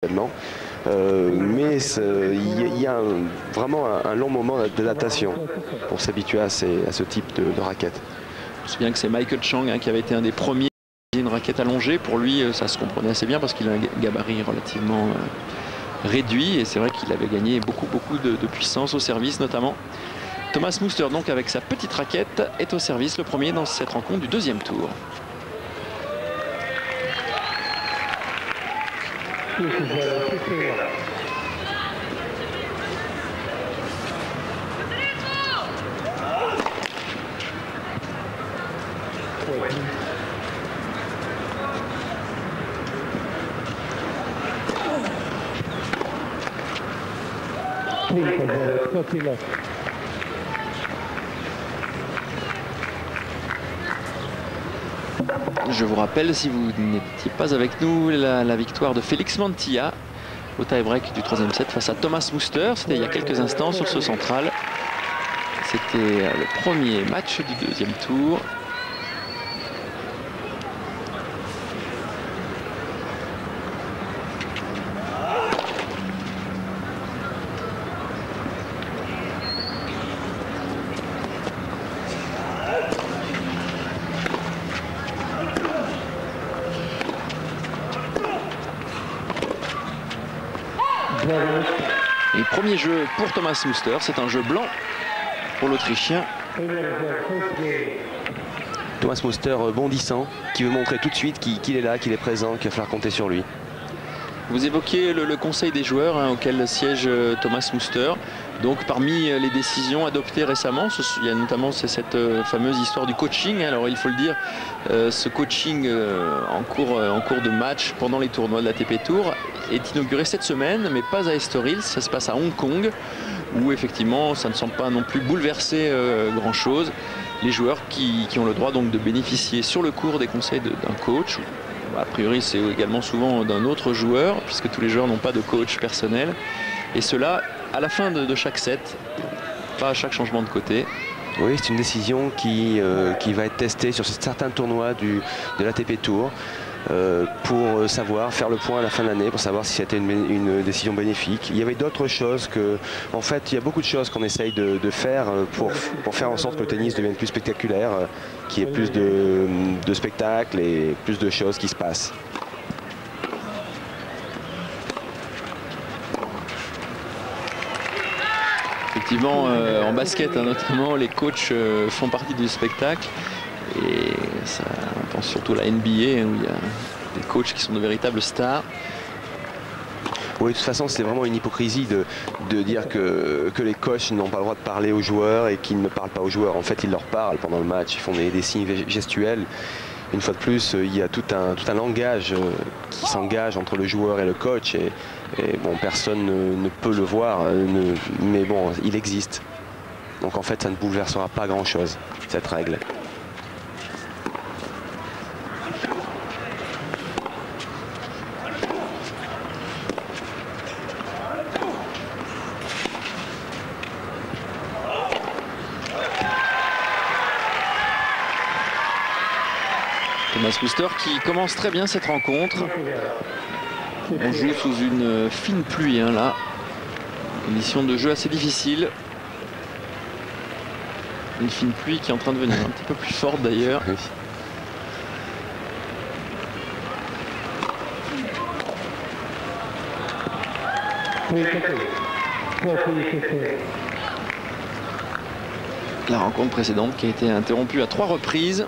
Mais il y a vraiment un long moment d'adaptation pour s'habituer à ce type de raquette. Je me souviens que c'est Michael Chang qui avait été un des premiers à une raquette allongée. Pour lui, ça se comprenait assez bien parce qu'il a un gabarit relativement réduit. Et c'est vrai qu'il avait gagné beaucoup de puissance au service notamment. Thomas Muster, donc avec sa petite raquette, est au service, le premier dans cette rencontre du deuxième tour. Je vous rappelle, si vous n'étiez pas avec nous, la victoire de Félix Mantilla au tie-break du troisième set face à Thomas Muster. C'était il y a quelques instants sur ce central. C'était le premier match du deuxième tour. Et premier jeu pour Thomas Muster, c'est un jeu blanc pour l'Autrichien. Thomas Muster bondissant, qui veut montrer tout de suite qu'il est là, qu'il est présent, qu'il va falloir compter sur lui. Vous évoquez le conseil des joueurs auquel siège Thomas Muster. Donc parmi les décisions adoptées récemment, il y a notamment cette fameuse histoire du coaching. Alors il faut le dire, ce coaching en cours de match pendant les tournois de l'ATP Tour est inauguré cette semaine, mais pas à Estoril. Ça se passe à Hong Kong, où effectivement ça ne semble pas non plus bouleverser grand chose. Les joueurs qui ont le droit donc de bénéficier sur le court des conseils d'un coach. A priori c'est également souvent d'un autre joueur, puisque tous les joueurs n'ont pas de coach personnel. Et cela à la fin de chaque set, pas à chaque changement de côté. Oui, c'est une décision qui va être testée sur certains tournois de l'ATP Tour pour savoir, faire le point à la fin de l'année, pour savoir si c'était une décision bénéfique. Il y avait d'autres choses en fait, il y a beaucoup de choses qu'on essaye de faire pour faire en sorte que le tennis devienne plus spectaculaire, qu'il y ait plus de spectacles et plus de choses qui se passent. Effectivement, en basket notamment, les coachs font partie du spectacle. Et ça, on pense surtout à la NBA, où il y a des coachs qui sont de véritables stars. Oui, de toute façon, c'est vraiment une hypocrisie de dire que les coachs n'ont pas le droit de parler aux joueurs et qu'ils ne parlent pas aux joueurs. En fait, ils leur parlent pendant le match, ils font des signes gestuels. Une fois de plus, il y a tout un langage qui s'engage entre le joueur et le coach. Et bon, personne ne peut le voir, mais bon, il existe. Donc en fait, ça ne bouleversera pas grand-chose, cette règle. Thomas Muster qui commence très bien cette rencontre. On joue sous une fine pluie là. Condition de jeu assez difficile. Une fine pluie qui est en train de devenir un petit peu plus forte d'ailleurs. Oui. La rencontre précédente qui a été interrompue à 3 reprises.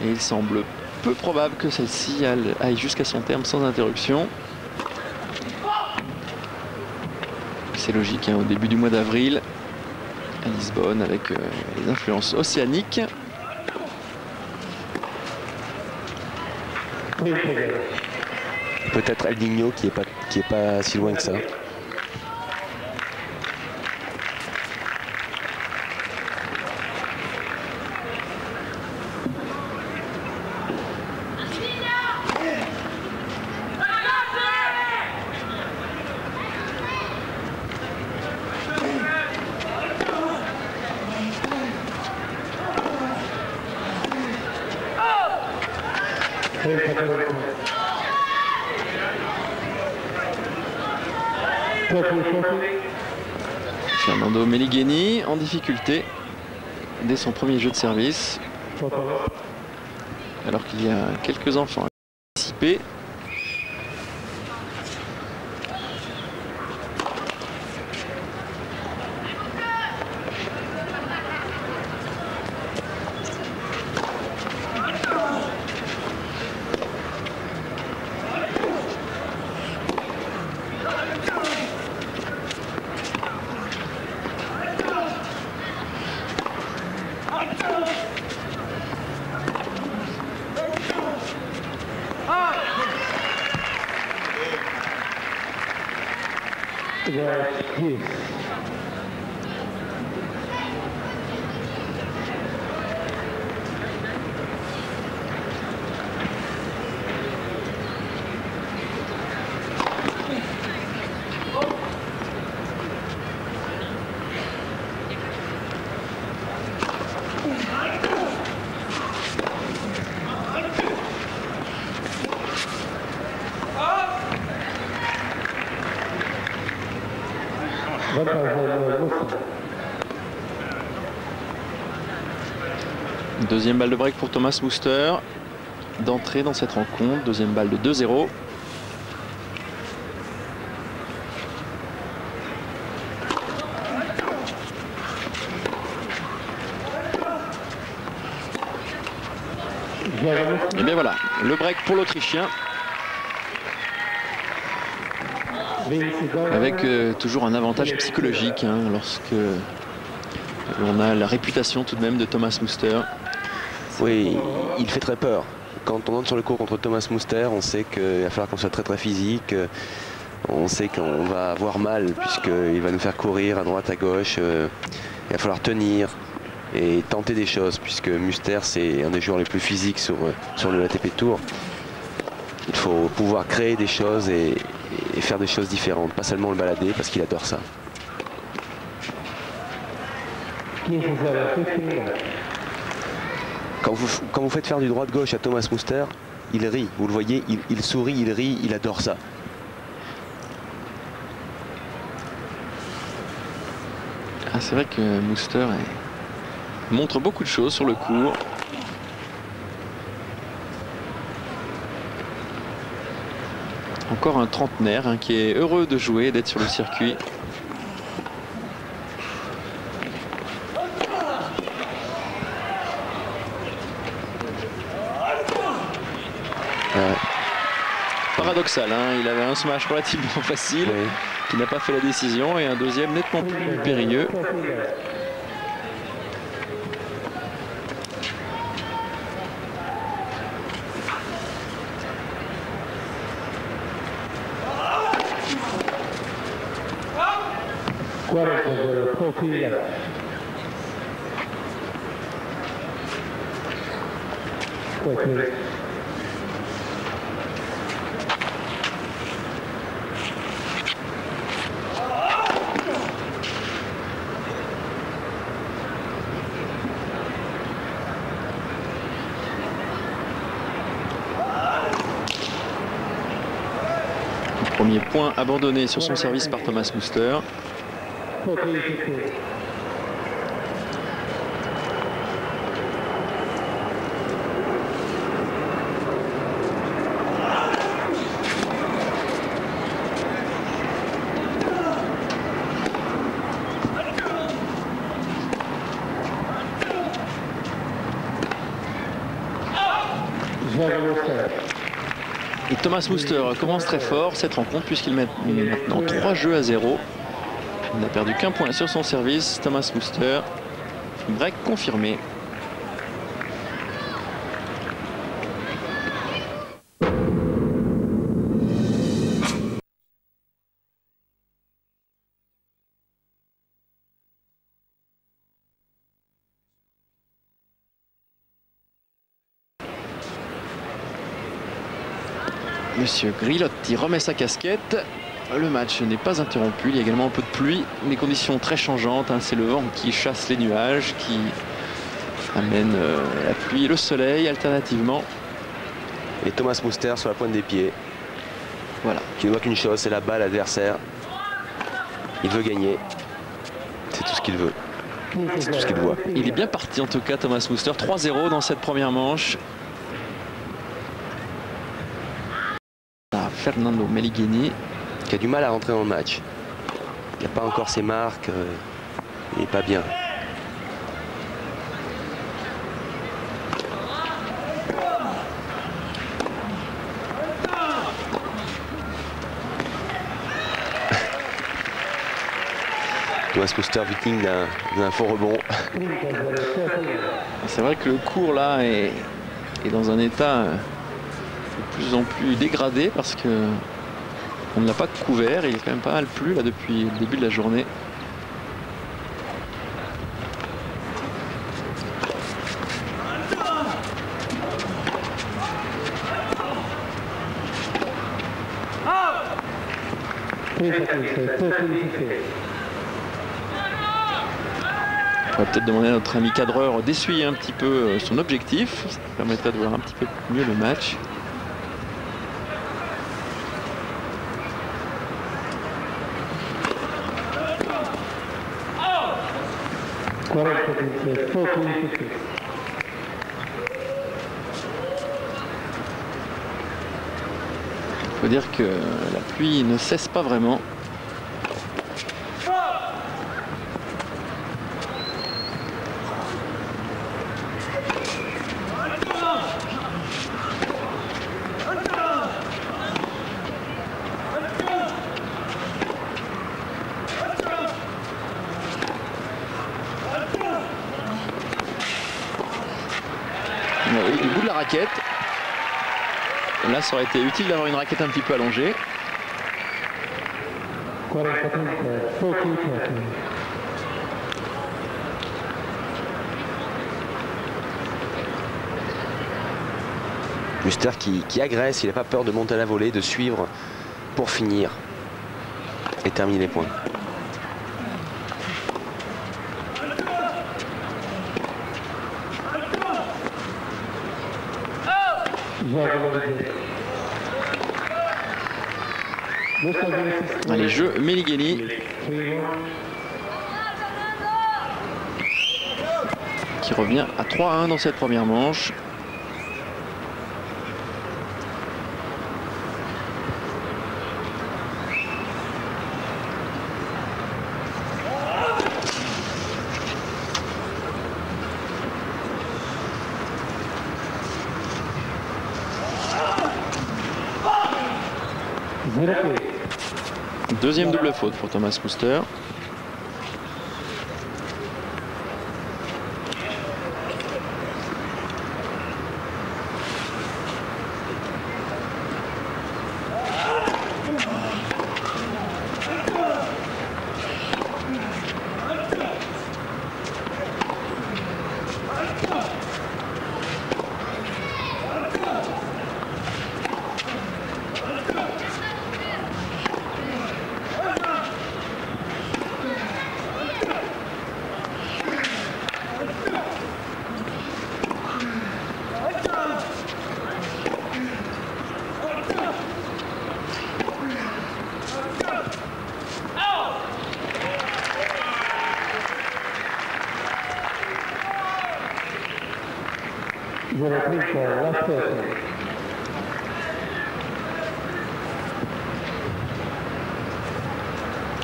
Et il semble peu probable que celle-ci aille jusqu'à son terme sans interruption. C'est logique, au début du mois d'avril, à Lisbonne, avec les influences océaniques. Peut-être El Niño qui est pas si loin que ça. Fernando Meligeni en difficulté dès son premier jeu de service. Alors qu'il y a quelques enfants participés. Deuxième balle de break pour Thomas Muster d'entrée dans cette rencontre. Deuxième balle de 2-0. Et bien voilà, le break pour l'Autrichien. Avec toujours un avantage psychologique lorsque on a la réputation tout de même de Thomas Muster. Oui, il fait très peur. Quand on entre sur le court contre Thomas Muster, on sait qu'il va falloir qu'on soit très physique. On sait qu'on va avoir mal puisqu'il va nous faire courir à droite, à gauche. Il va falloir tenir et tenter des choses puisque Muster c'est un des joueurs les plus physiques sur le ATP Tour. Il faut pouvoir créer des choses et faire des choses différentes, pas seulement le balader parce qu'il adore ça. Quand vous faites faire du droite-gauche à Thomas Muster, il rit, vous le voyez, il sourit, il rit, il adore ça. Ah, c'est vrai que Muster montre beaucoup de choses sur le court. Encore un trentenaire qui est heureux de jouer, d'être sur le circuit. Paradoxal, il avait un smash relativement facile, qui n'a pas fait la décision, et un deuxième nettement plus périlleux. Premier point abandonné sur son service par Thomas Muster. Et Thomas Muster commence très fort cette rencontre puisqu'il met maintenant 3 jeux à 0. Il n'a perdu qu'un point sur son service. Thomas Muster, break confirmé. Monsieur Grillotti remet sa casquette. Le match n'est pas interrompu. Il y a également un peu de pluie. Des conditions très changeantes. C'est le vent qui chasse les nuages, qui amène la pluie et le soleil alternativement. Et Thomas Muster sur la pointe des pieds. Voilà. Qui ne voit qu'une chose, c'est la balle adversaire. Il veut gagner. C'est tout ce qu'il veut. C'est tout ce qu'il voit. Il est bien parti en tout cas, Thomas Muster. 3-0 dans cette première manche. Fernando Meligeni qui a du mal à rentrer dans le match. Il n'a pas encore ses marques. Il n'est pas bien. Thomas Muster victime d'un faux rebond. C'est vrai que le court là est dans un état de plus en plus dégradé parce que on ne l'a pas couvert. Il est quand même pas mal plu là depuis le début de la journée. On va peut-être demander à notre ami cadreur d'essuyer un petit peu son objectif. Ça permettra de voir un petit peu mieux le match. Il faut dire que la pluie ne cesse pas vraiment. Du bout de la raquette. Là, ça aurait été utile d'avoir une raquette un petit peu allongée. Muster qui agresse, il n'a pas peur de monter à la volée, de suivre pour finir et terminer les points. Allez, jeu Meligeni qui revient à 3-1 dans cette première manche. Deuxième double faute pour Thomas Muster.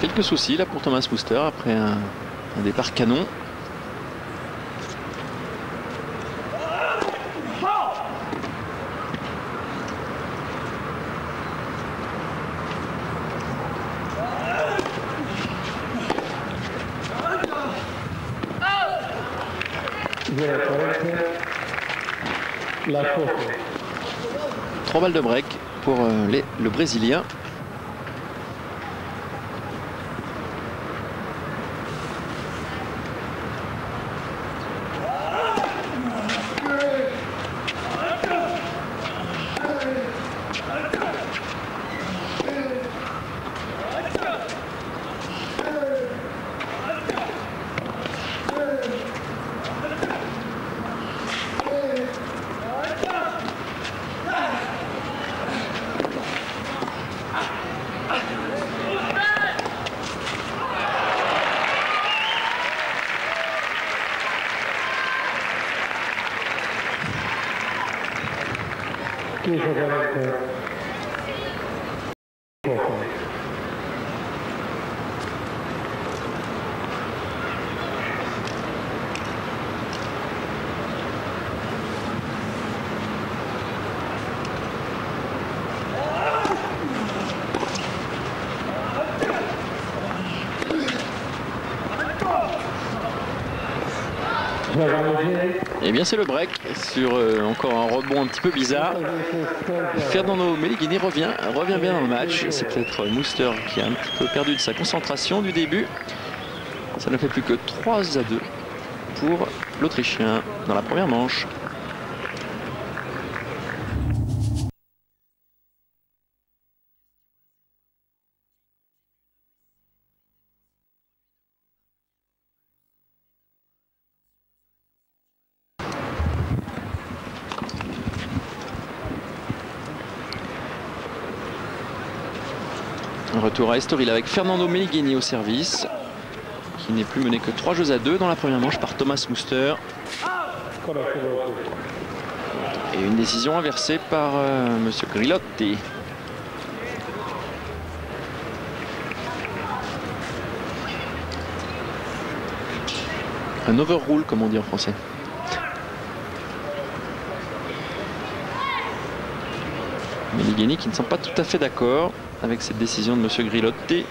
Quelques soucis là pour Thomas Muster après un départ canon. Trois balles de break pour le Brésilien. Et bien c'est le break sur encore un rebond un petit peu bizarre. Fernando Meligeni revient bien dans le match. C'est peut-être Mouster qui a un petit peu perdu de sa concentration du début. Ça ne fait plus que 3-2 pour l'Autrichien dans la première manche. Retour à Estoril avec Fernando Meligeni au service, qui n'est plus mené que 3-2 dans la première manche par Thomas Mouster. Et une décision inversée par Monsieur Grillotti. Un overrule, comme on dit en français. Meligeni qui ne semble pas tout à fait d'accord avec cette décision de Monsieur Grillotti.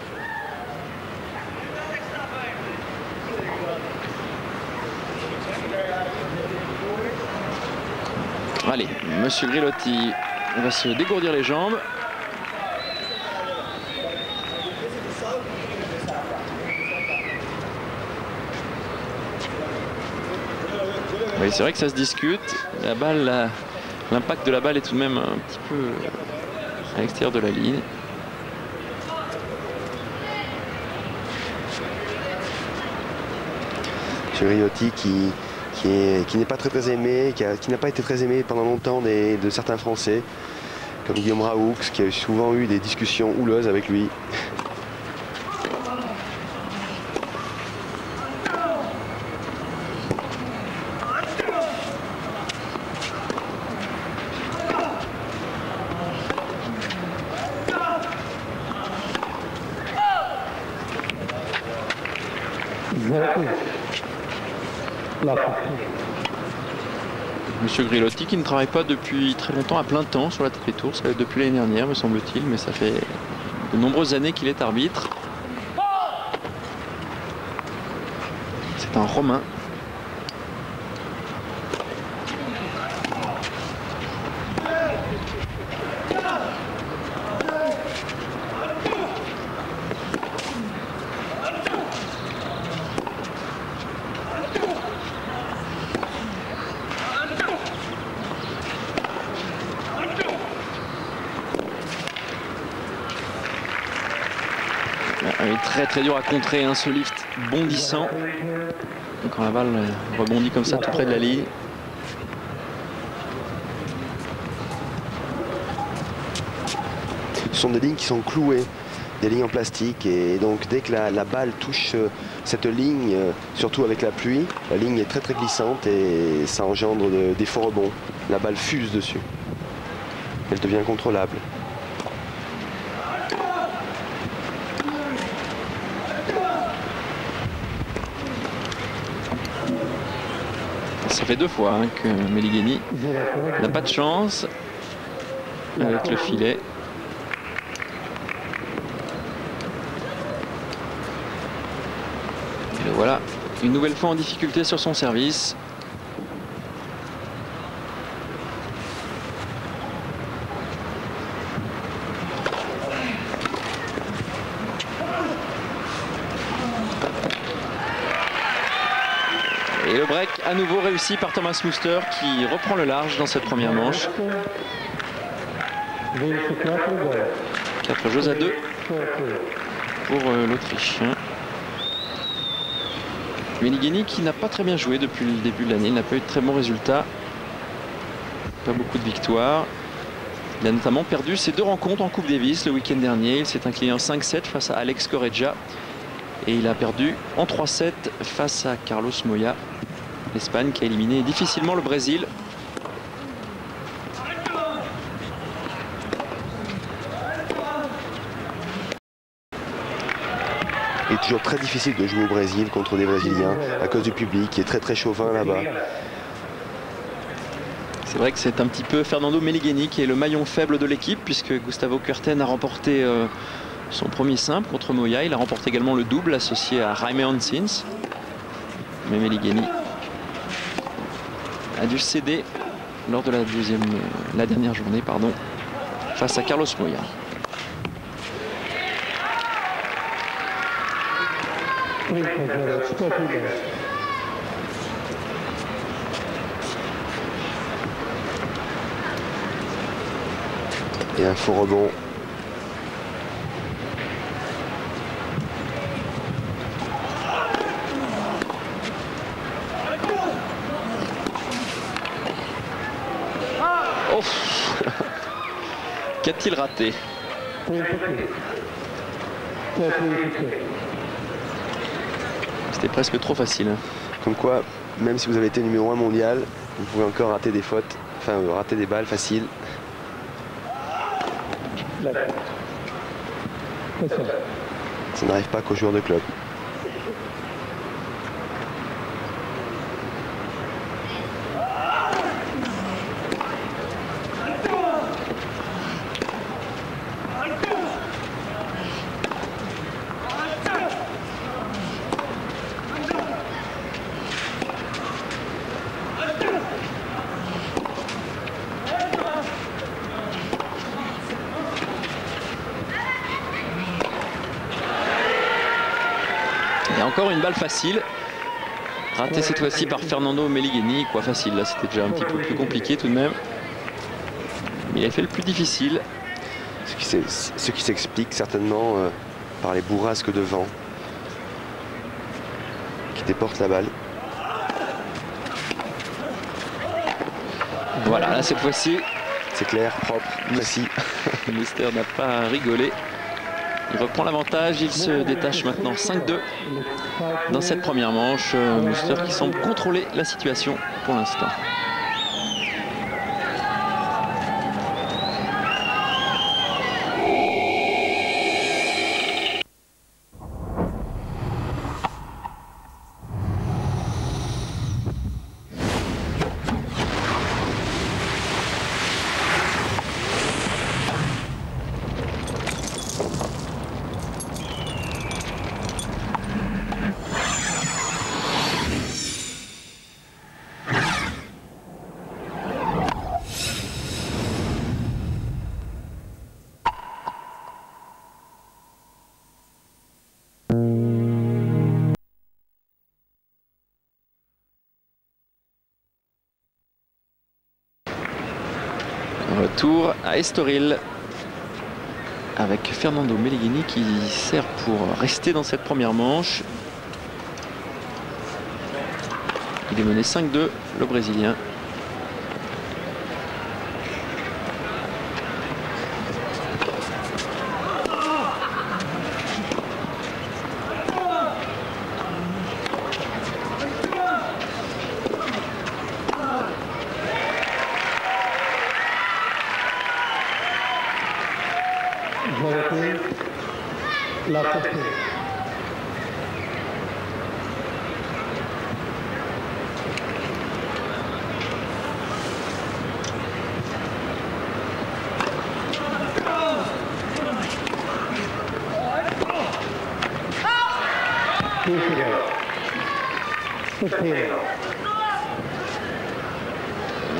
Allez, Monsieur Grillotti va se dégourdir les jambes. Oui, c'est vrai que ça se discute. La balle, l'impact de la balle est tout de même un petit peu à l'extérieur de la ligne. Grillotti qui n'est pas très aimé, qui n'a pas été très aimé pendant longtemps de certains Français, comme Guillaume Raoux, qui a souvent eu des discussions houleuses avec lui. Monsieur Grillotti qui ne travaille pas depuis très longtemps à plein temps sur la tête des tours, ça fait depuis l'année dernière me semble-t-il, mais ça fait de nombreuses années qu'il est arbitre. C'est un Romain. Très dur à contrer, hein, ce lift bondissant. Donc quand la balle rebondit comme ça tout près de la ligne. Ce sont des lignes qui sont clouées, des lignes en plastique, et donc dès que la balle touche cette ligne, surtout avec la pluie, la ligne est très glissante et ça engendre des faux rebonds. La balle fuse dessus. Elle devient incontrôlable. Ça fait 2 fois hein, que Meligeni n'a pas de chance avec le filet. Et le voilà, une nouvelle fois en difficulté sur son service. Et le break à nouveau réussi par Thomas Mouster qui reprend le large dans cette première manche. 4-2 pour l'Autrichien. Meligeni qui n'a pas très bien joué depuis le début de l'année, il n'a pas eu de très bons résultats. Pas beaucoup de victoires. Il a notamment perdu ses 2 rencontres en Coupe Davis le week-end dernier. Il s'est incliné en 5-7 face à Alex Correggia. Et il a perdu en 3-7 face à Carlos Moya. L'Espagne qui a éliminé difficilement le Brésil. Il est toujours très difficile de jouer au Brésil contre des Brésiliens à cause du public qui est très chauvin là-bas. C'est vrai que c'est un petit peu Fernando Meligeni qui est le maillon faible de l'équipe, puisque Gustavo Kuerten a remporté son premier simple contre Moya. Il a remporté également le double associé à Jaime Hansins. Mais Meligeni a dû céder lors de la dernière journée face à Carlos Moya. Et un faux rebond. Oh. Qu'a-t-il raté? C'était presque trop facile. Comme quoi, même si vous avez été numéro 1 mondial, vous pouvez encore rater des fautes, enfin rater des balles faciles. Ça n'arrive pas qu'aux joueurs de club. Et encore une balle facile, ratée cette fois-ci par Fernando Meligeni. Quoi, facile, là c'était déjà un petit peu plus compliqué tout de même. Mais il a fait le plus difficile. Ce qui s'explique certainement par les bourrasques de vent qui déportent la balle. Voilà, là cette fois-ci, c'est clair, propre, précis. Muster n'a pas rigolé. Il reprend l'avantage, il se détache maintenant 5-2 dans cette première manche. Muster qui semble contrôler la situation pour l'instant. Retour à Estoril avec Fernando Meligeni qui sert pour rester dans cette première manche. Il est mené 5-2, le Brésilien. La portée.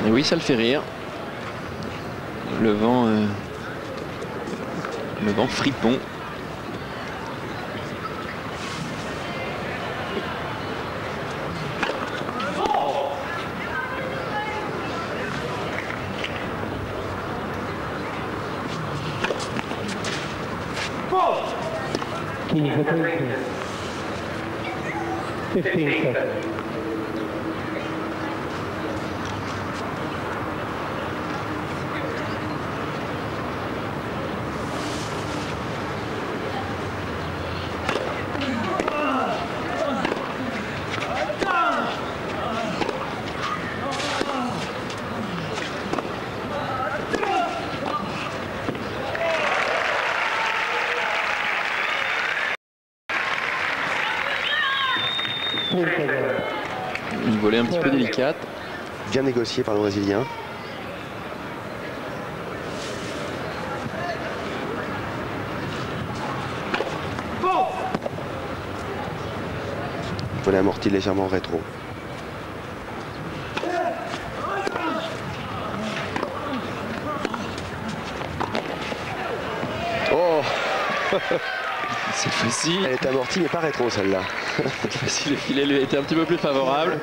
Et oui, ça le fait rire. Le vent fripon. Can you hit it? 15 seconds. Une volée un petit peu délicate. Bien négocié par le Brésilien. Volée amortie légèrement rétro. Oh. Cette fois-ci, Elle est amortie mais pas rétro celle-là. le filet lui a été un petit peu plus favorable.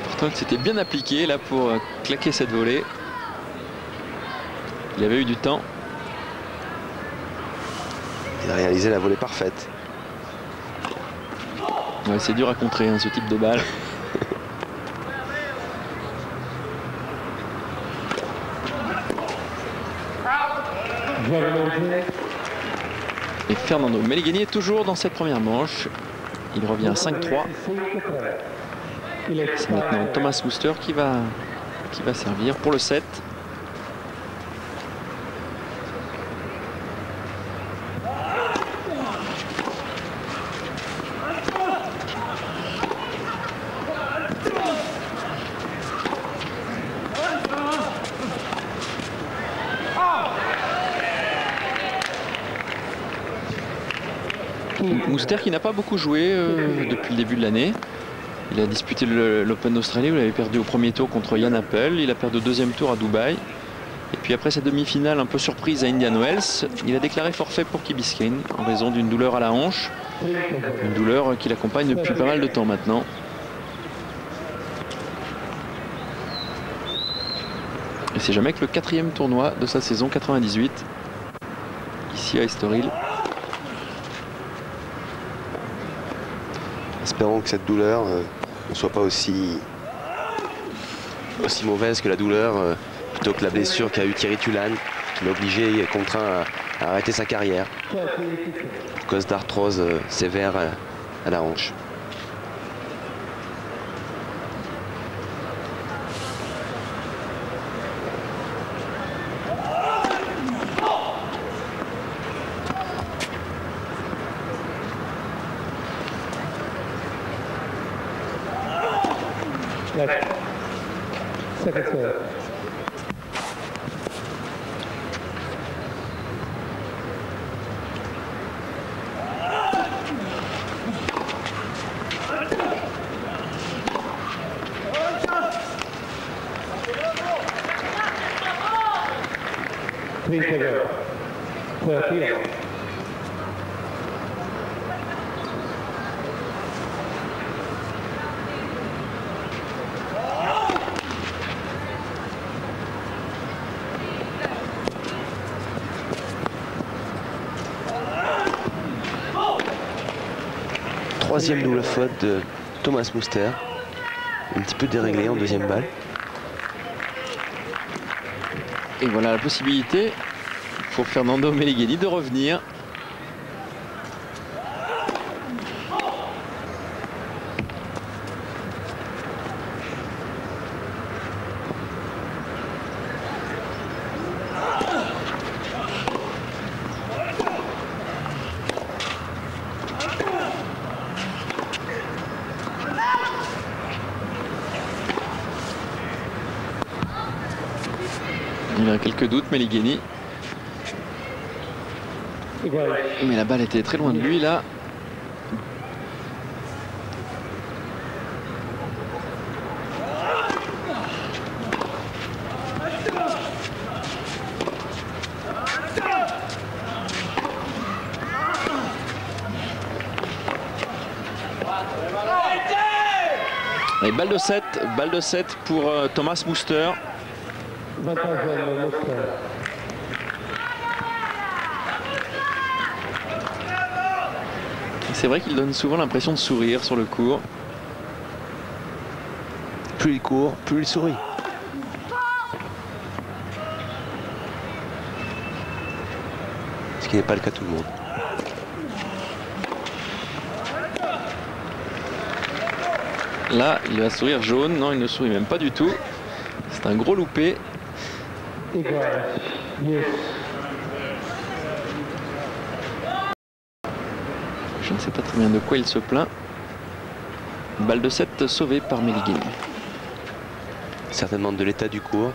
Pourtant, c'était bien appliqué là pour claquer cette volée. Il avait eu du temps. Il a réalisé la volée parfaite. Ouais, c'est dur à contrer hein, ce type de balle. Et Fernando Meligeni est toujours dans cette première manche. Il revient à 5-3. C'est maintenant Thomas Muster qui va servir pour le 7. Muster qui n'a pas beaucoup joué depuis le début de l'année. Il a disputé l'Open d'Australie où il avait perdu au premier tour contre Ian Apple. Il a perdu au deuxième tour à Dubaï. Et puis après sa demi-finale un peu surprise à Indian Wells, il a déclaré forfait pour Key Biscayne en raison d'une douleur à la hanche. Une douleur qui l'accompagne depuis pas mal de temps maintenant. Et c'est jamais que le 4e tournoi de sa saison 98. Ici à Estoril. Espérons que cette douleur ne soit pas aussi mauvaise que la douleur, plutôt que la blessure qu'a eu Thierry Tulane, qui l'a obligé et contraint à arrêter sa carrière à cause d'arthrose sévère à la hanche. Second serve. Three to go. 30. Troisième double faute de Thomas Muster. Un petit peu déréglé en deuxième balle. Et voilà la possibilité pour Fernando Meligeni de revenir. Il a quelques doutes, Meligeni. Mais la balle était très loin de lui là. Et balle de 7 pour Thomas Muster. C'est vrai qu'il donne souvent l'impression de sourire sur le court. Plus il court, plus il sourit. Ce qui n'est pas le cas de tout le monde. Là, il va sourire jaune. Non, il ne sourit même pas du tout. C'est un gros loupé. Je ne sais pas très bien de quoi il se plaint. Balle de 7 sauvée par Meligeni. Certainement de l'état du court.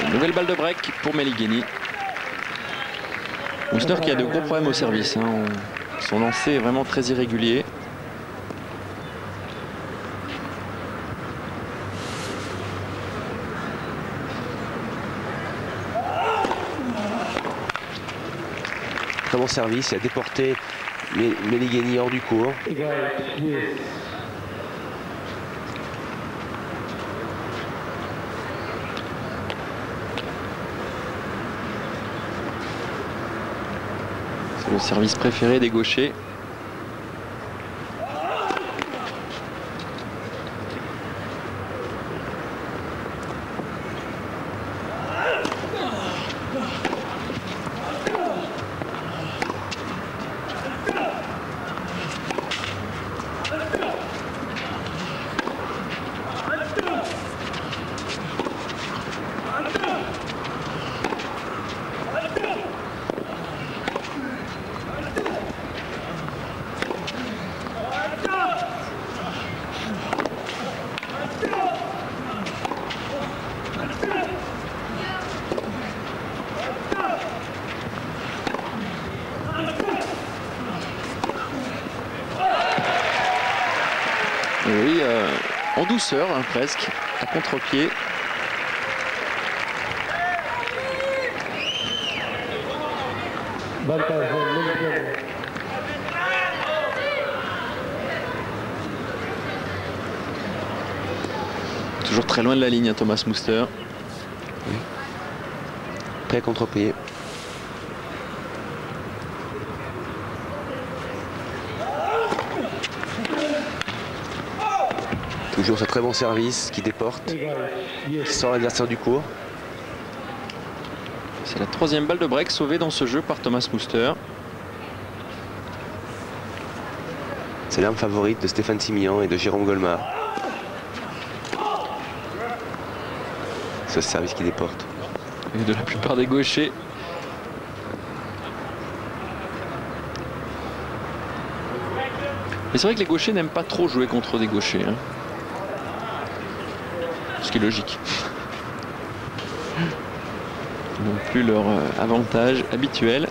Une nouvelle balle de break pour Meligeni. Muster qui a de gros problèmes au service. Son lancer est vraiment très irrégulier. Très bon service, il a déporté Meligeni hors du court. C'est le service préféré des gauchers. Oui, en douceur, presque, à contre-pied. Toujours très loin de la ligne, Thomas Muster. Oui. Prêt à contre-pied. Toujours ce très bon service qui déporte, qui sort l'adversaire du court. C'est la troisième balle de break sauvée dans ce jeu par Thomas Muster. C'est l'arme favorite de Stéphane Simian et de Jérôme Golmar. Ce service qui déporte. Et de la plupart des gauchers. Mais c'est vrai que les gauchers n'aiment pas trop jouer contre des gauchers. Ce qui est logique. Non plus leur avantage habituel.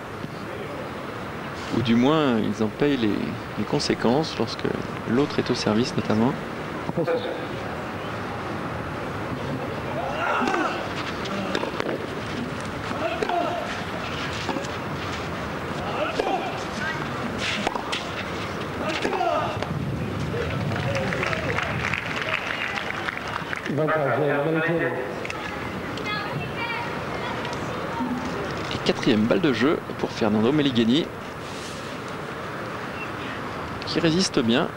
Ou du moins, ils en payent les conséquences lorsque l'autre est au service notamment. Et quatrième balle de jeu pour Fernando Meligeni, qui résiste bien.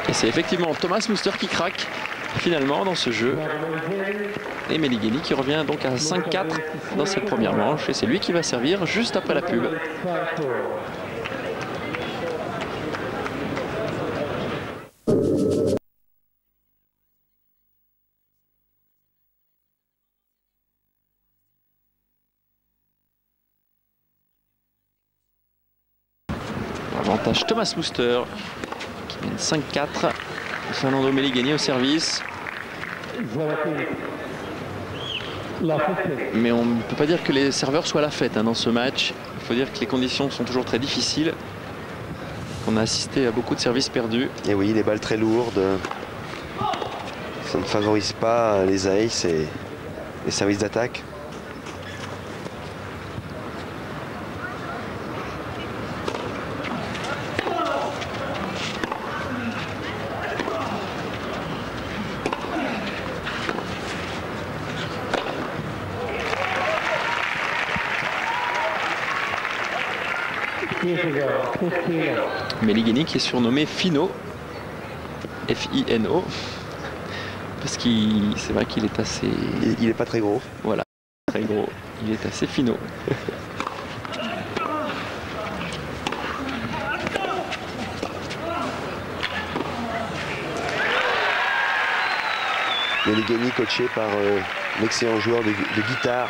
Et c'est effectivement Thomas Muster qui craque finalement dans ce jeu. Et Meligeni qui revient donc à 5-4 dans cette première manche. Et c'est lui qui va servir juste après la pub. Avantage Thomas Muster qui mène 5-4. Fernando Meligeni au service. Mais on ne peut pas dire que les serveurs soient à la fête dans ce match. Il faut dire que les conditions sont toujours très difficiles. On a assisté à beaucoup de services perdus. Et oui, les balles très lourdes. Ça ne favorise pas les aces et les services d'attaque. Meligeni qui est surnommé Fino, F-I-N-O, parce qu'il c'est vrai qu'il est assez... Il n'est pas très gros. Voilà. très gros, il est assez finot. Meligeni coaché par l'excellent joueur de guitare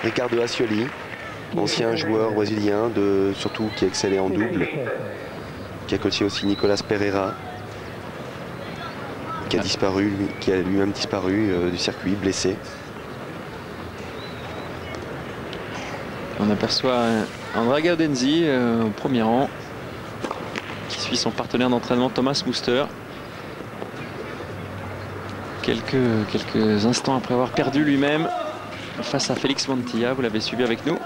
Ricardo Ascioli, ancien joueur brésilien, surtout qui a excellé en double, qui a coaché aussi Nicolas Pereira, qui a disparu, qui a lui-même disparu du circuit, blessé. On aperçoit Andrea Gaudenzi au premier rang, qui suit son partenaire d'entraînement Thomas Muster. Quelques instants après avoir perdu lui-même face à Félix Mantilla, vous l'avez suivi avec nous.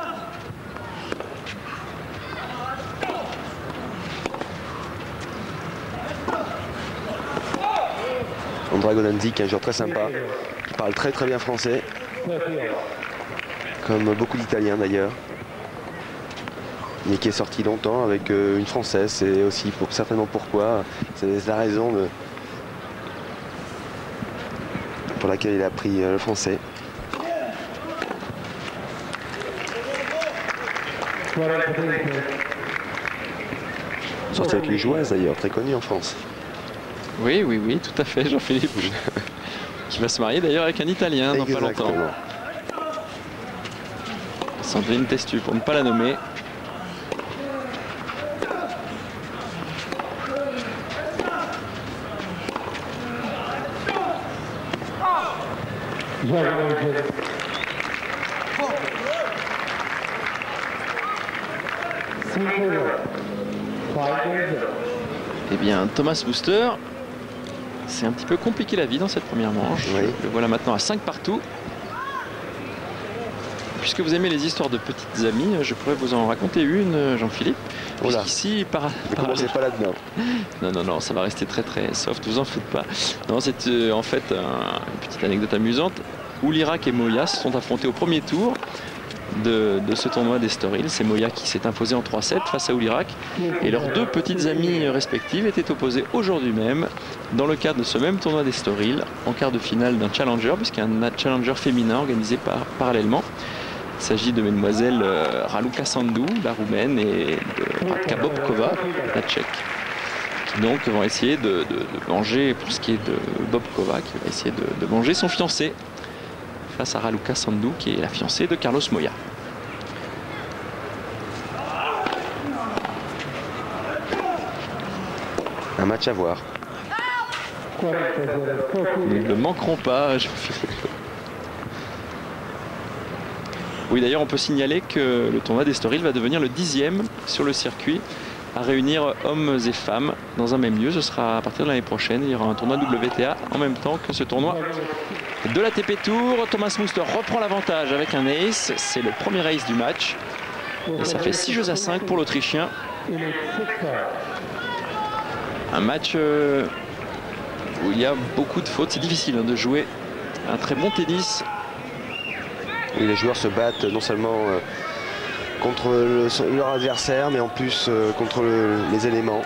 Andrea Gaudenzi, qui est un joueur très sympa, qui parle très bien français, comme beaucoup d'Italiens d'ailleurs, mais qui est sorti longtemps avec une Française. C'est aussi certainement pourquoi, c'est la raison pour laquelle il a appris le français. Sorti avec une joueuse d'ailleurs, très connue en France. Oui, tout à fait, Jean-Philippe. Qui va se marier d'ailleurs avec un Italien dans pas longtemps. Sandrine Testu, pour ne pas la nommer. Eh bien, Thomas Muster, c'est un petit peu compliqué la vie dans cette première manche. Oui. Le voilà maintenant à 5 partout. Puisque vous aimez les histoires de petites amies, je pourrais vous en raconter une, Jean-Philippe. Ici, ne commencez pas là-dedans. Non, ça va rester très soft, vous en faites pas. Non, c'est en fait une petite anecdote amusante où l'Irak et Moya se sont affrontés au premier tour de ce tournoi d'Estoril. C'est Moya qui s'est imposé en 3-7 face à l'Irak. Et leurs deux petites amies respectives étaient opposées aujourd'hui même dans le cadre de ce même tournoi d'Estoril en quart de finale d'un challenger, puisqu'il y a un challenger féminin organisé parallèlement. Il s'agit de mesdemoiselles Raluca Sandu, la roumaine, et de Radka Bobkova, la tchèque, qui donc vont essayer de manger, pour ce qui est de Bobkova, qui va essayer de manger son fiancé face à Raluca Sandu, qui est la fiancée de Carlos Moya. Un match à voir. Nous ne le manquerons pas. Oui, d'ailleurs, on peut signaler que le tournoi d'Estoril va devenir le 10e sur le circuit à réunir hommes et femmes dans un même lieu. Ce sera à partir de l'année prochaine. Il y aura un tournoi WTA en même temps que ce tournoi de l'ATP Tour. Thomas Muster reprend l'avantage avec un ace. C'est le premier ace du match. Et ça fait 6 jeux à 5 pour l'Autrichien. Un match où il y a beaucoup de fautes. C'est difficile de jouer un très bon tennis. Et les joueurs se battent non seulement contre leur adversaire, mais en plus contre les éléments.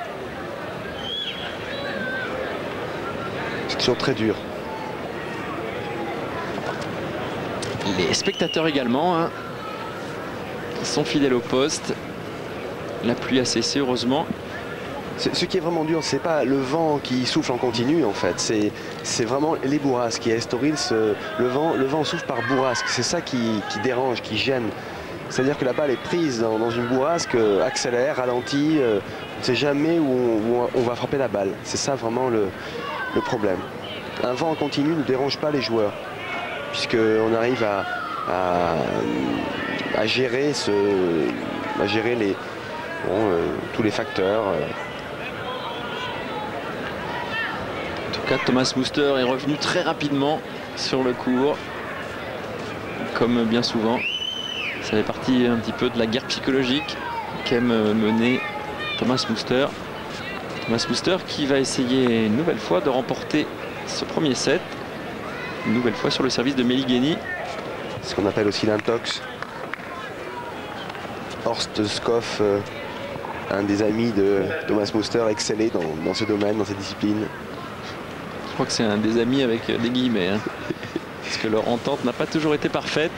C'est toujours très dur. Les spectateurs également sont fidèles au poste. La pluie a cessé, heureusement. Ce qui est vraiment dur, c'est pas le vent qui souffle en continu en fait, c'est vraiment les bourrasques. Et à Estoril, le vent souffle par bourrasque. C'est ça qui dérange, qui gêne. C'est-à-dire que la balle est prise dans une bourrasque, accélère, ralentit. On ne sait jamais où on va frapper la balle. C'est ça vraiment le problème. Un vent en continu ne dérange pas les joueurs, puisqu'on arrive à gérer tous les facteurs. En tout cas, Thomas Muster est revenu très rapidement sur le court, comme bien souvent. Ça fait partie un petit peu de la guerre psychologique qu'aime mener Thomas Muster. Thomas Muster qui va essayer une nouvelle fois de remporter ce premier set, une nouvelle fois sur le service de Meligeni. Ce qu'on appelle aussi l'intox. Horst Skoff, un des amis de Thomas Muster, excellé dans ce domaine, dans cette discipline. Je crois que c'est un des amis avec des guillemets. parce que leur entente n'a pas toujours été parfaite.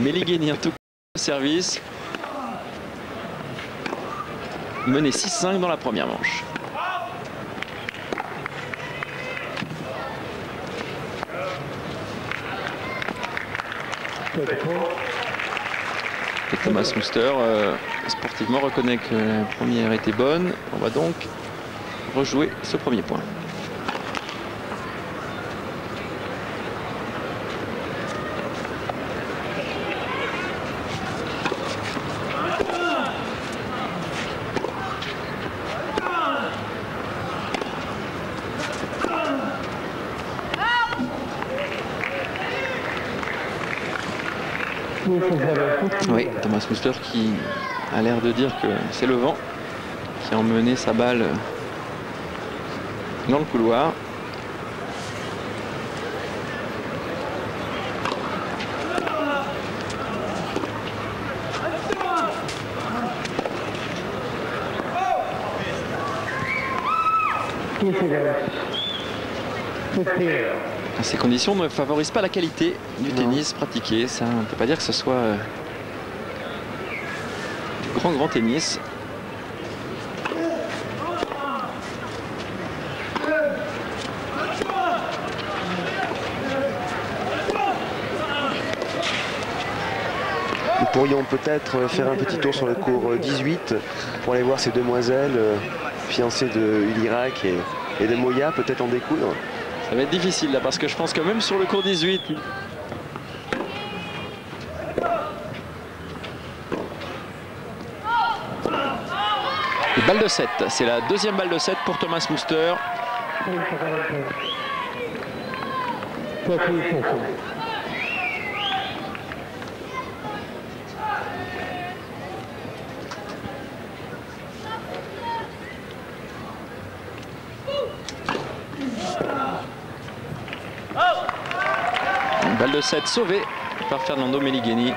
Meligeni en tout cas au service. Mené 6-5 dans la première manche. Et Thomas Muster, sportivement, reconnaît que la première était bonne. On va donc rejouer ce premier point. Oui, Thomas Muster qui a l'air de dire que c'est le vent qui a emmené sa balle dans le couloir. Ces conditions ne favorisent pas la qualité du tennis pratiqué. Ça, on ne peut pas dire que ce soit du grand tennis. Nous pourrions peut-être faire un petit tour sur le cours 18 pour aller voir ces demoiselles fiancées de Ilirak et de Moya, peut-être en découdre. Ça va être difficile là parce que je pense que même sur le cours 18, balle de 7, c'est la deuxième balle de 7 pour Thomas Muster. Balle de 7 sauvée par Fernando Meligeni.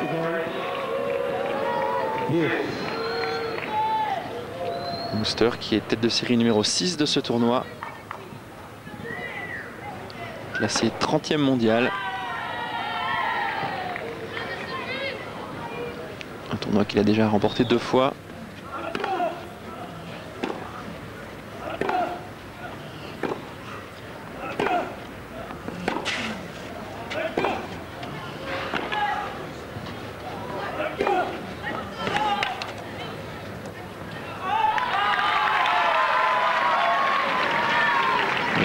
Muster qui est tête de série numéro 6 de ce tournoi. Classé 30e mondial. Un tournoi qu'il a déjà remporté 2 fois.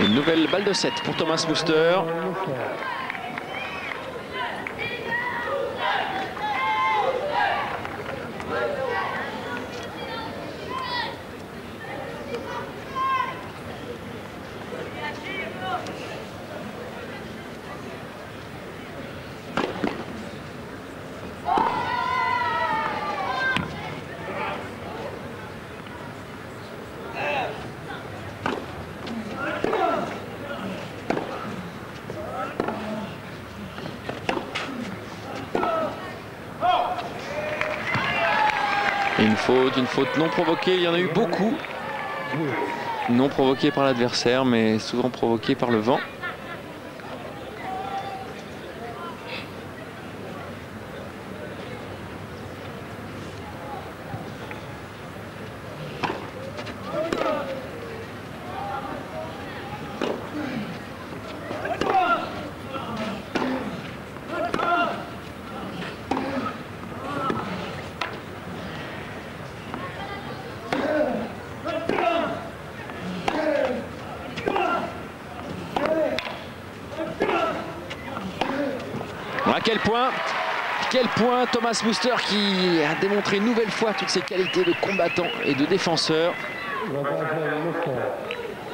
Une nouvelle balle de 7 pour Thomas Muster. Une faute non provoquée, il y en a eu beaucoup. Non provoquée par l'adversaire, mais souvent provoquée par le vent. Quel point Thomas Muster qui a démontré une nouvelle fois toutes ses qualités de combattant et de défenseur.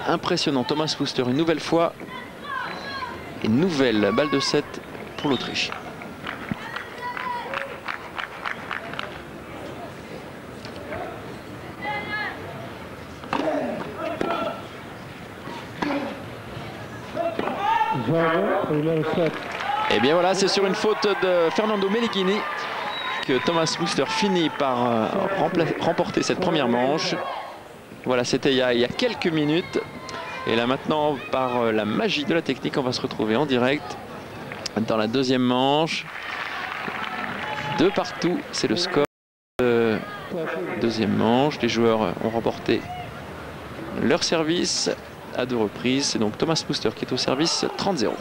Impressionnant Thomas Muster une nouvelle fois. Une nouvelle balle de 7 pour l'Autriche. Et bien voilà, c'est sur une faute de Fernando Meligeni que Thomas Muster finit par remporter cette première manche. Voilà, c'était il y a quelques minutes. Et là maintenant, par la magie de la technique, on va se retrouver en direct dans la deuxième manche. 2 partout, c'est le score. Deuxième manche, les joueurs ont remporté leur service à 2 reprises. C'est donc Thomas Muster qui est au service 30-0.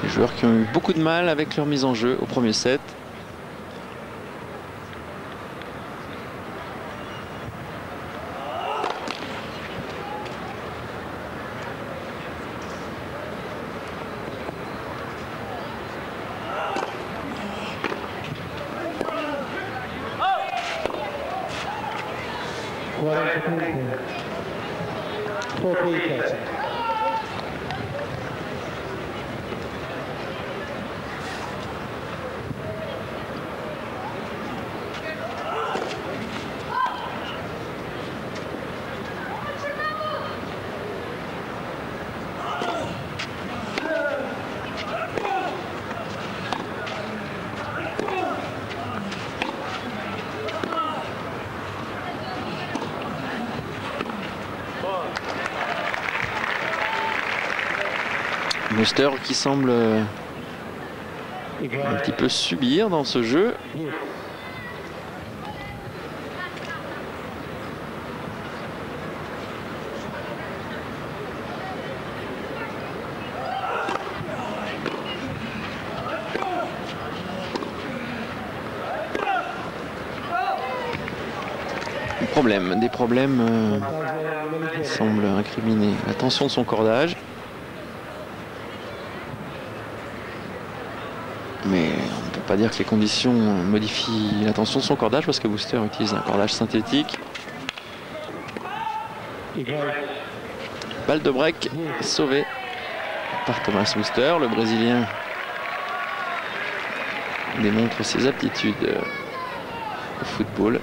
Les joueurs qui ont eu beaucoup de mal avec leur mise en jeu au premier set. Muster qui semble un petit peu subir dans ce jeu. Des problèmes qui semblent incriminer la tension de son cordage. Mais on ne peut pas dire que les conditions modifient la tension de son cordage parce que Muster utilise un cordage synthétique. Balle de break sauvée par Thomas Muster. Le Brésilien démontre ses aptitudes au football.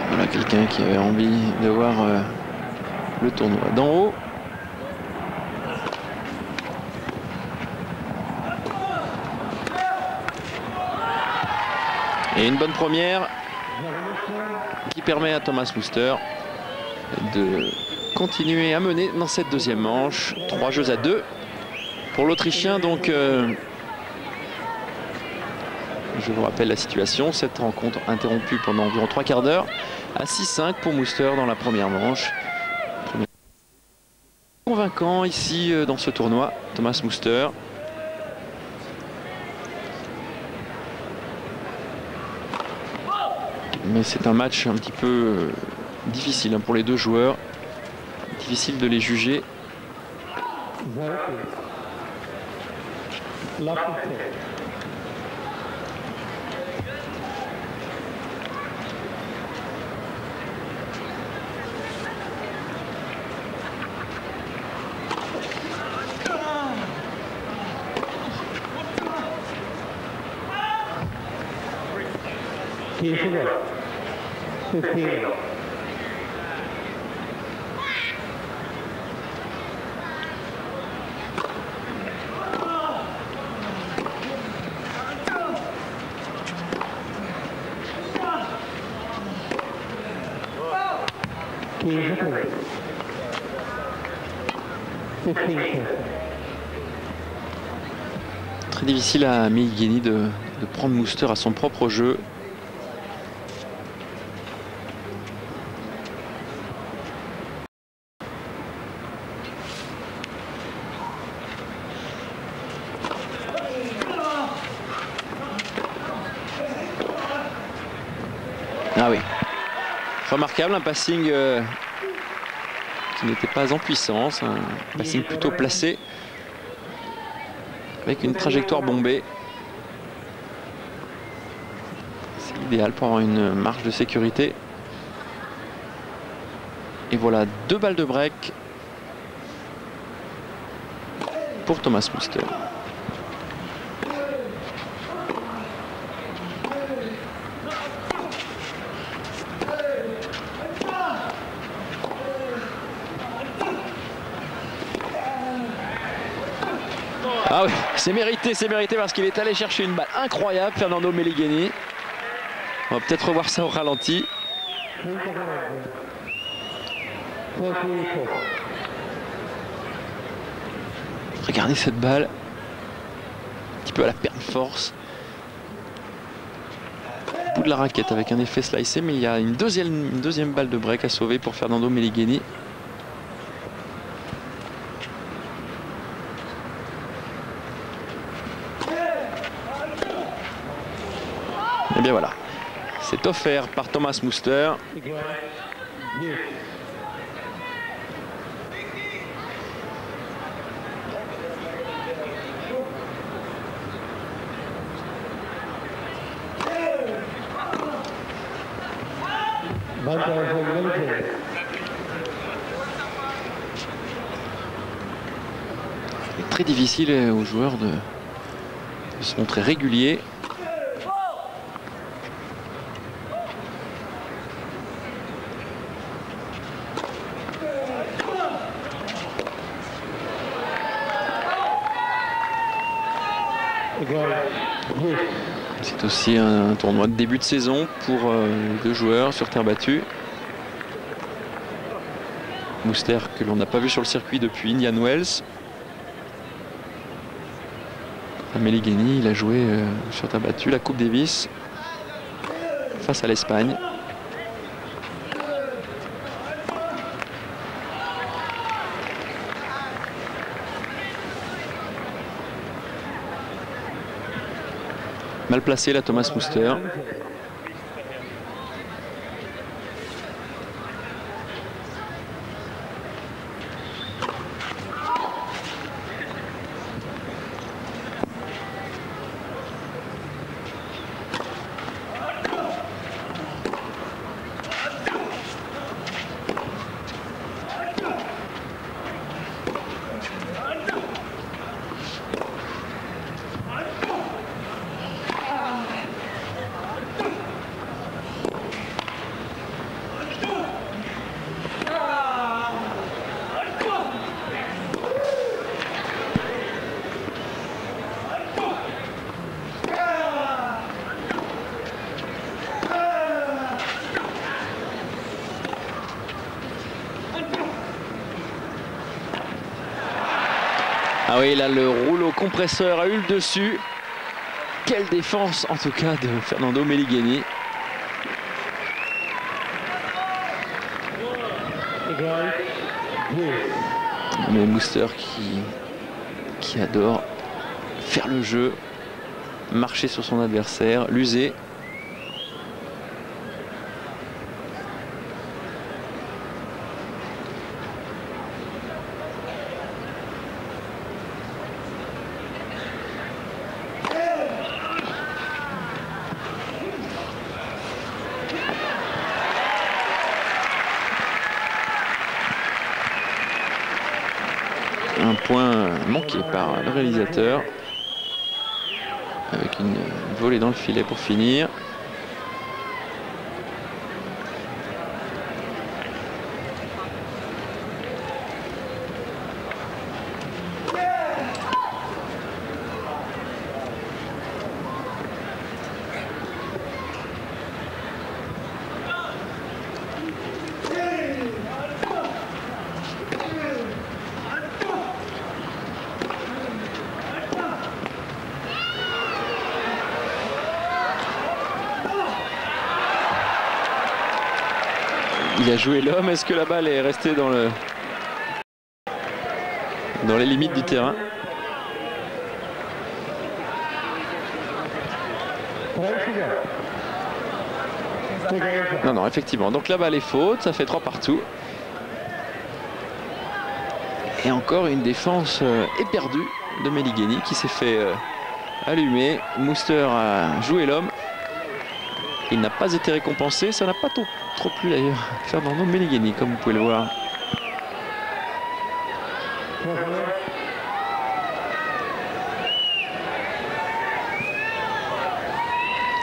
Voilà quelqu'un qui avait envie de voir le tournoi d'en haut. Et une bonne première qui permet à Thomas Muster de continuer à mener dans cette deuxième manche. 3 jeux à 2 pour l'Autrichien. Donc, je vous rappelle la situation. Cette rencontre interrompue pendant environ 3 quarts d'heure. À 6-5 pour Muster dans la première manche. Convaincant ici dans ce tournoi, Thomas Muster. Mais c'est un match un petit peu difficile pour les deux joueurs. Difficile de les juger. Très difficile à Meigeni de de prendre Mouster à son propre jeu. Ah oui, remarquable, un passing qui n'était pas en puissance, un passing plutôt placé avec une trajectoire bombée. C'est idéal pour avoir une marge de sécurité. Et voilà 2 balles de break pour Thomas Mouster. Ah oui, c'est mérité parce qu'il est allé chercher une balle incroyable, Fernando Meligeni. On va peut-être revoir ça au ralenti. Regardez cette balle, un petit peu à la perte de force. Bout de la raquette avec un effet slicé, mais il y a une deuxième balle de break à sauver pour Fernando Meligeni. Et bien voilà, c'est offert par Thomas Mouster. C'est très difficile aux joueurs de se montrer réguliers. C'est aussi un tournoi de début de saison pour les 2 joueurs sur terre battue. Mouster que l'on n'a pas vu sur le circuit depuis Indian Wells. Meligeni, il a joué sur terre battue la Coupe Davis face à l'Espagne. Mal placé là, Thomas Mouster. Ah oui, là le rouleau compresseur a eu le dessus. Quelle défense en tout cas de Fernando Meligeni. Mais Mouster qui adore faire le jeu, marcher sur son adversaire, l'user. Un point manqué par le réalisateur avec une volée dans le filet pour finir. Il a joué l'homme. Est-ce que la balle est restée dans les limites du terrain? Non, non, effectivement. Donc la balle est faute. Ça fait 3 partout. Et encore une défense éperdue de Meligeni qui s'est fait allumer. Mouster a joué l'homme. Il n'a pas été récompensé. Ça n'a pas trop plu d'ailleurs Fernando Meligeni, comme vous pouvez le voir.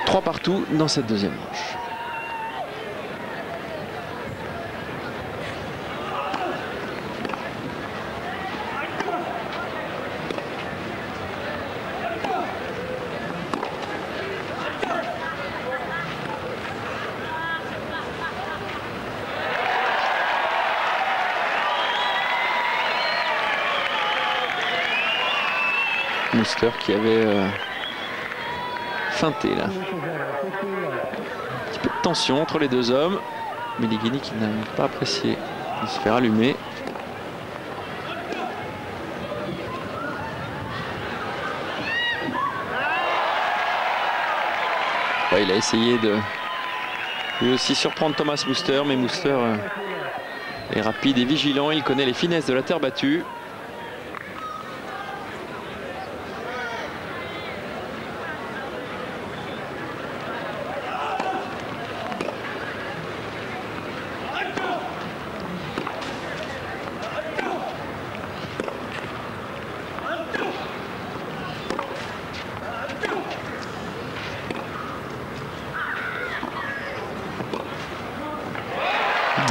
Trois partout dans cette deuxième manche. Mouster qui avait feinté là. Un petit peu de tension entre les deux hommes. Meligeni qui n'a pas apprécié de se faire allumer. Ouais, il a essayé de lui aussi surprendre Thomas Mouster, mais Mouster est rapide et vigilant. Il connaît les finesses de la terre battue.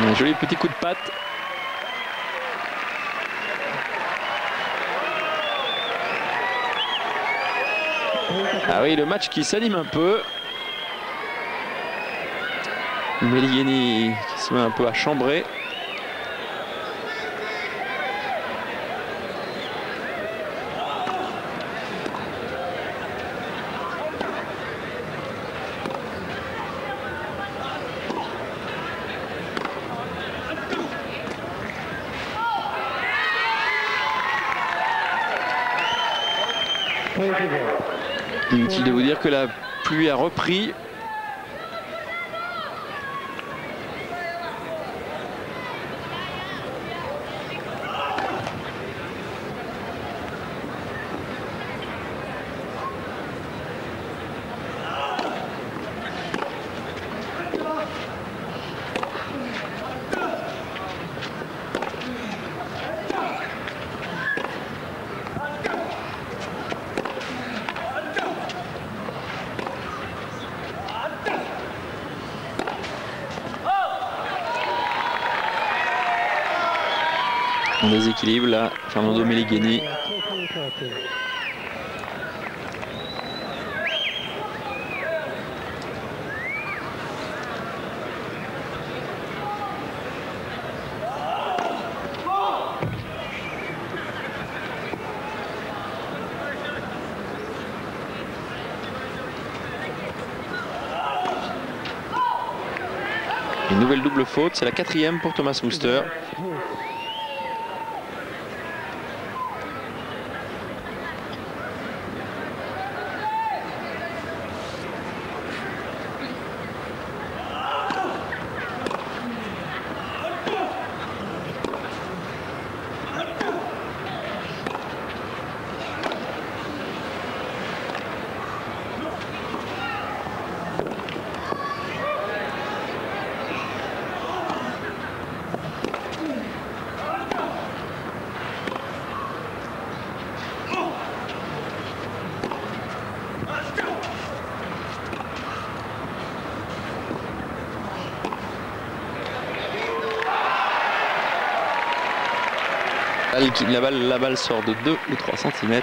Un joli petit coup de patte. Ah oui, le match qui s'anime un peu. Meligeni qui se met un peu à chambrer. Inutile de vous dire que la pluie a repris. En déséquilibre là, Fernando Meligeni. Une nouvelle double faute, c'est la 4e pour Thomas Mouster. La balle sort de 2 ou 3 cm.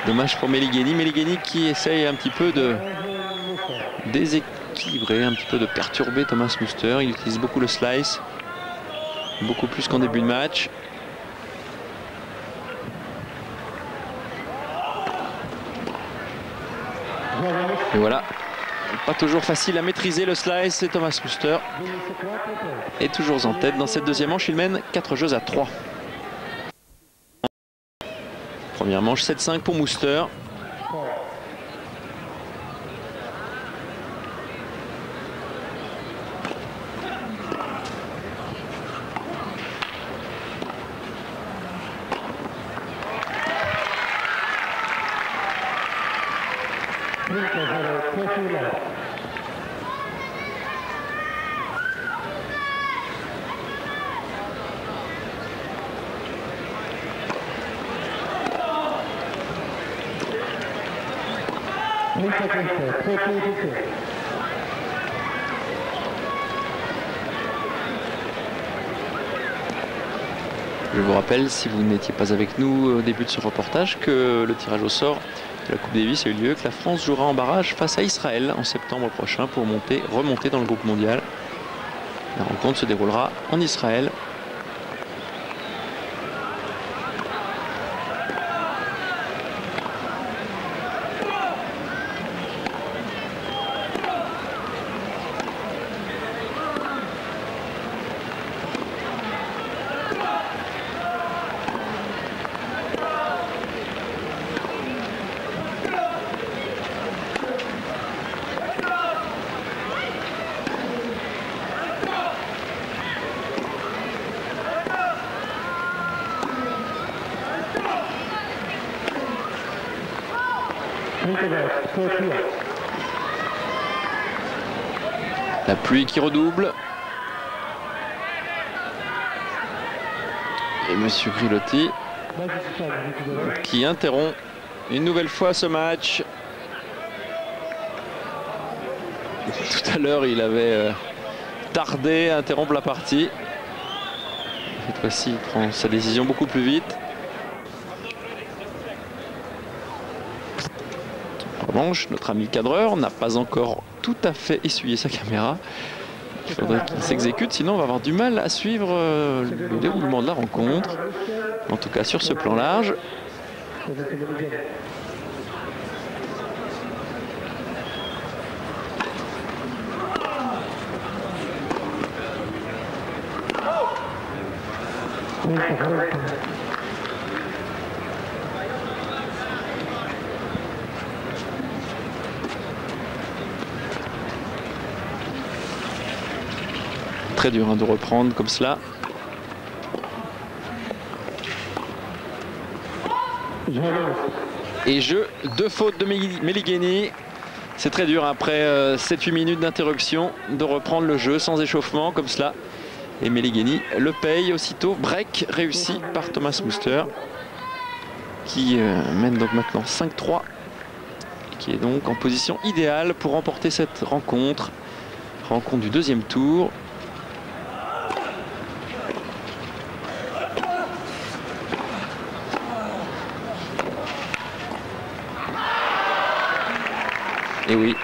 Dommage pour Meligeni. Meligeni qui essaye un petit peu de déséquilibrer, un petit peu de perturber Thomas Mouster. Il utilise beaucoup le slice, beaucoup plus qu'en début de match. Et voilà, pas toujours facile à maîtriser le slice. Et Thomas Muster est toujours en tête dans cette deuxième manche. Il mène 4-3. Première manche 7-5 pour Muster. Je vous rappelle, si vous n'étiez pas avec nous au début de ce reportage, que le tirage au sort de la Coupe Davis a eu lieu, que la France jouera en barrage face à Israël en septembre prochain pour remonter dans le groupe mondial. La rencontre se déroulera en Israël. La pluie qui redouble. Et Monsieur Grillotti qui interrompt une nouvelle fois ce match. Tout à l'heure, il avait tardé à interrompre la partie. Cette fois-ci, il prend sa décision beaucoup plus vite. En revanche, notre ami cadreur n'a pas encore tout à fait essuyé sa caméra. Il faudrait qu'il s'exécute, sinon on va avoir du mal à suivre le déroulement de la rencontre. En tout cas sur ce plan large. Très dur de reprendre comme cela. Et jeu de faute de Meligeni. C'est très dur après 7-8 minutes d'interruption de reprendre le jeu sans échauffement comme cela. Et Meligeni le paye aussitôt. Break réussi par Thomas Muster qui mène donc maintenant 5-3. Qui est donc en position idéale pour remporter cette rencontre. Rencontre du deuxième tour. Et oui,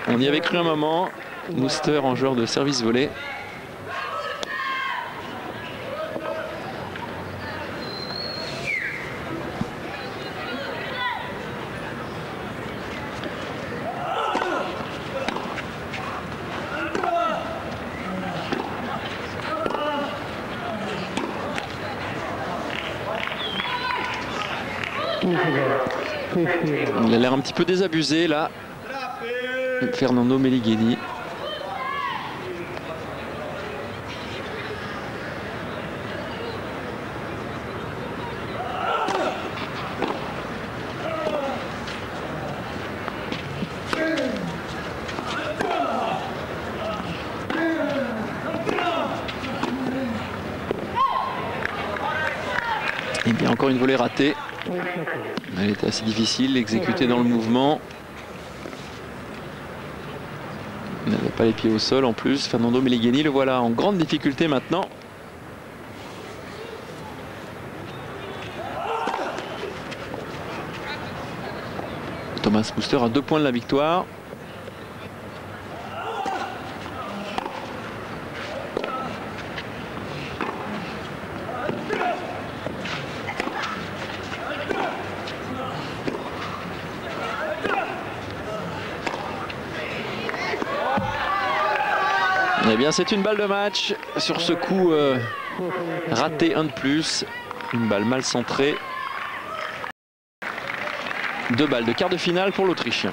on y avait cru un moment. Muster en joueur de service volé. Il a l'air un petit peu désabusé là. Fernando Meligeni. Et bien encore une volée ratée. Elle était assez difficile, exécutée dans le mouvement. Il n'avait pas les pieds au sol en plus. Fernando Meligeni, le voilà en grande difficulté maintenant. Thomas Muster à 2 points de la victoire. Eh bien, c'est une balle de match. Sur ce coup raté, un de plus. Une balle mal centrée. 2 balles de quart de finale pour l'Autrichien.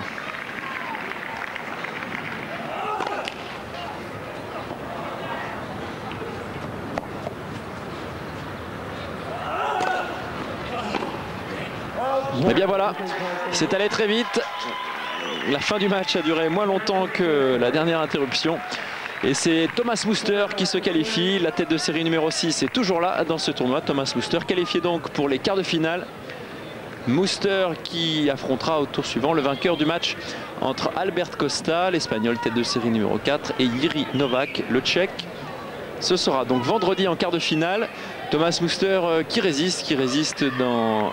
Et bien voilà, c'est allé très vite. La fin du match a duré moins longtemps que la dernière interruption. Et c'est Thomas Muster qui se qualifie. La tête de série numéro 6 est toujours là dans ce tournoi. Thomas Muster qualifié donc pour les quarts de finale. Muster qui affrontera au tour suivant le vainqueur du match entre Albert Costa, l'Espagnol tête de série numéro 4, et Jiří Novák, le Tchèque. Ce sera donc vendredi en quart de finale. Thomas Muster qui résiste dans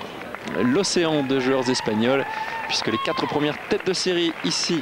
l'océan de joueurs espagnols, puisque les 4 premières têtes de série ici